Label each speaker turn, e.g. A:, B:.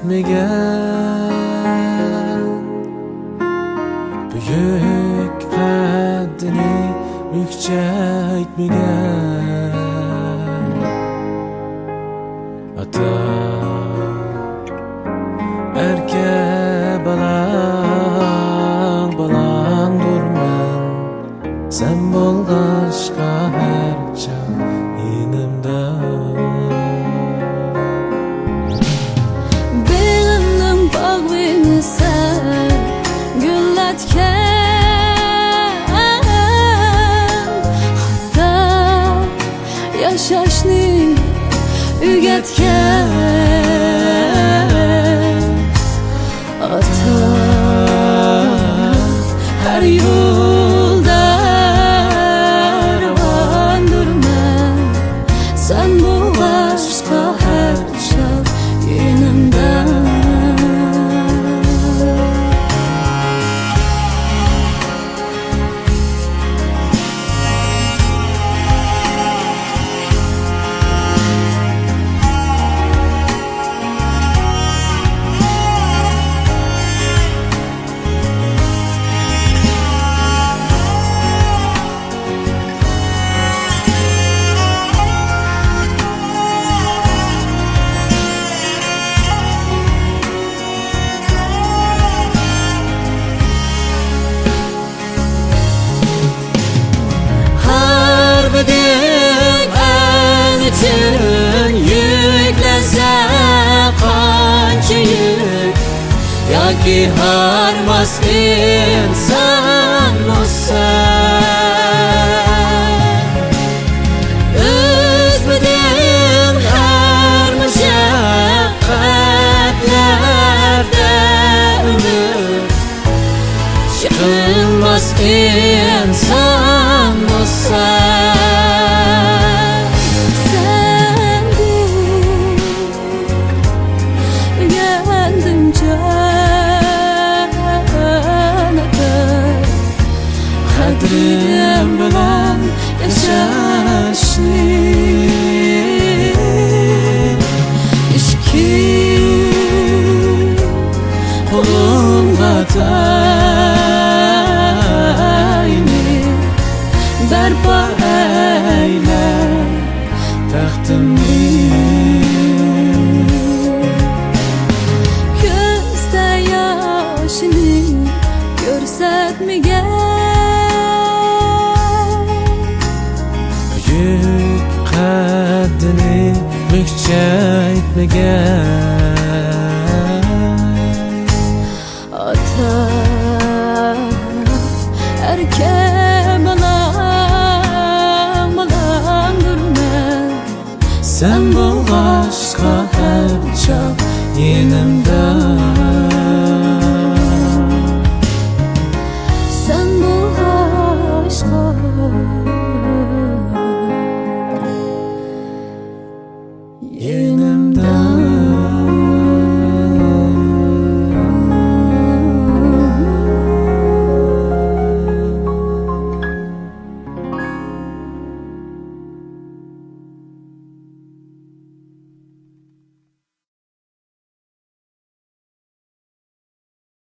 A: etmegen, büyük kaddini bükçeytmegen ata erke balang durman sen bolgaçka her çağ yanımda.
B: Benim bağını sen gülletken, hatta yaşaşni ügetken ata her yolda ravandırman sen bu aşka her çağ yanımda. Bütün yüklense kanca yük, ya ki harmas insan olsan, üzmedim her meşakkatlerde ümit, yıkılmaz insan olsan. Kadrim bilen yaşaşni işki kolumda tayini berpa eyle taxtımni. Gözde yaşını görsetmegen,
A: büyük kaddini bükçeytmegen
B: ata erke balang durman
A: sen bolgaçka her çağ yanımda.